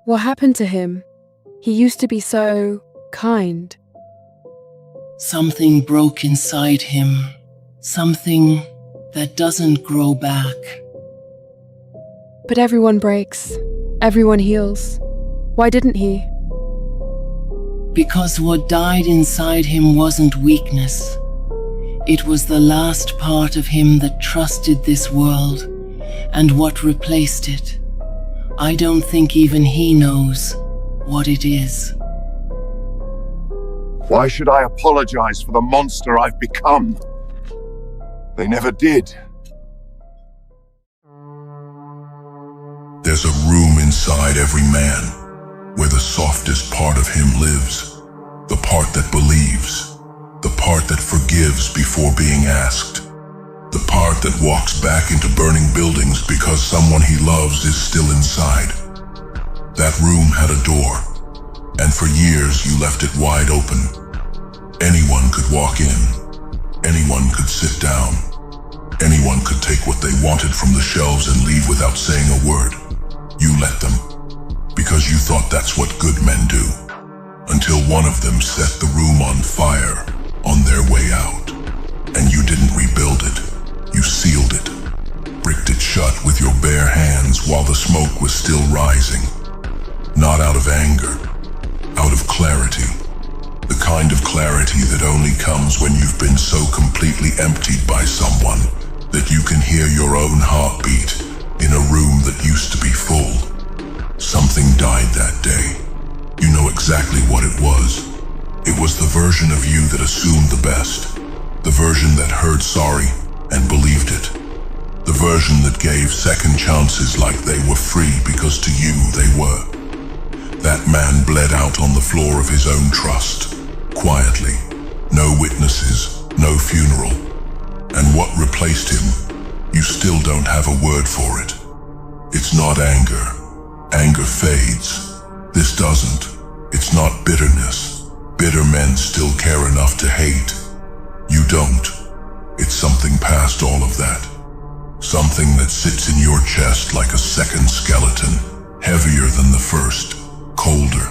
What happened to him? He used to be so kind. Something broke inside him. Something that doesn't grow back. But everyone breaks. Everyone heals. Why didn't he? Because what died inside him wasn't weakness. It was the last part of him that trusted this world, and what replaced it. I don't think even he knows what it is. Why should I apologize for the monster I've become? They never did. There's a room inside every man where the softest part of him lives, the part that believes, the part that forgives before being asked, the part that walks back into burning buildings because someone he loves is still inside. That room had a door, and for years you left it wide open. Anyone could walk in, anyone could sit down, anyone could take what they wanted from the shelves and leave without saying a word. You let them, because you thought that's what good men do, until one of them set the room on fire on their way out. And you didn't rebuild it, you sealed it, bricked it shut with your bare hands while the smoke was still rising. Not out of anger, out of clarity. The kind of clarity that only comes when you've been so completely emptied by someone that you can hear your own heartbeat in a room that used to be full. Something died that day. You know exactly what it was. It was the version of you that assumed the best. The version that heard sorry and believed it. The version that gave second chances like they were free because to you they were. That man bled out on the floor of his own trust, quietly. No witnesses, no funeral. And what replaced him, you still don't have a word for it. It's not anger. Anger fades. This doesn't. It's not bitterness. Bitter men still care enough to hate. You don't. It's something past all of that. Something that sits in your chest like a second skeleton, heavier than the first, colder.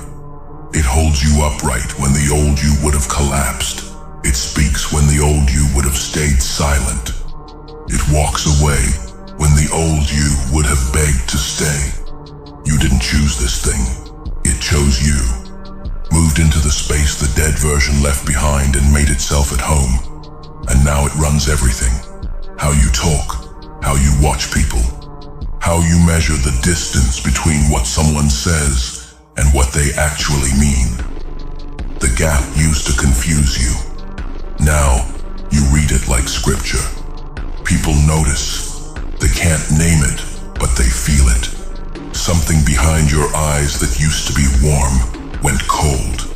It holds you upright when the old you would have collapsed. It speaks when the old you would have stayed silent. It walks away when the old you would have begged to stay. You didn't choose this thing. It chose you. Moved into the space the dead version left behind and made itself at home. And now it runs everything. How you talk, how you watch people, how you measure the distance between what someone says and what they actually mean. The gap used to confuse you. Now, you read it like scripture. People notice. They can't name it, but they feel it. Something behind your eyes that used to be warm went cold.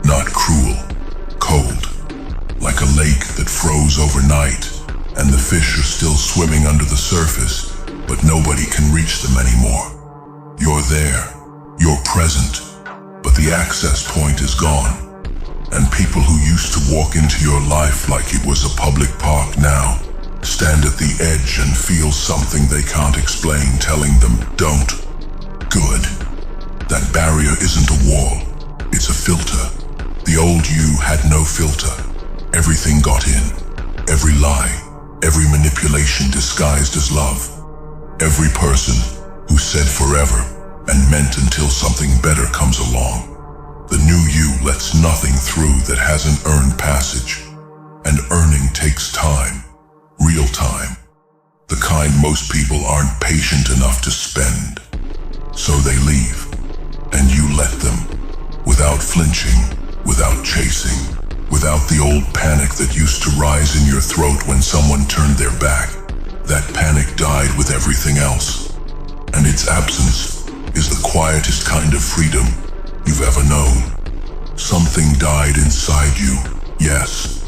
Not cruel, cold. Like a lake that froze overnight, and the fish are still swimming under the surface, but nobody can reach them anymore. You're there. You're present. But the access point is gone. And people who used to walk into your life like it was a public park now stand at the edge and feel something they can't explain telling them, don't. Good. That barrier isn't a wall. It's a filter. The old you had no filter. Everything got in. Every lie. Every manipulation disguised as love. Every person who said forever and meant until something better comes along. The new you lets nothing through that hasn't earned passage. And earning takes time. Real time. The kind most people aren't patient enough to spend. So they leave. And you let them. Without flinching. Without chasing. Without the old panic that used to rise in your throat when someone turned their back. That panic died with everything else. And its absence is the quietest kind of freedom you've ever known. Something died inside you, yes,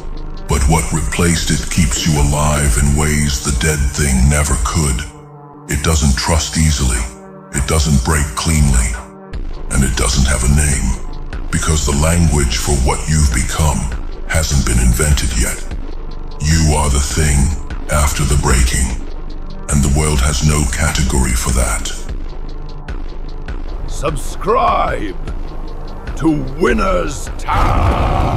but what replaced it keeps you alive in ways the dead thing never could. It doesn't trust easily, it doesn't break cleanly, and it doesn't have a name, because the language for what you've become hasn't been invented yet. You are the thing after the breaking, and the world has no category for that. subscribe to Winner's Town.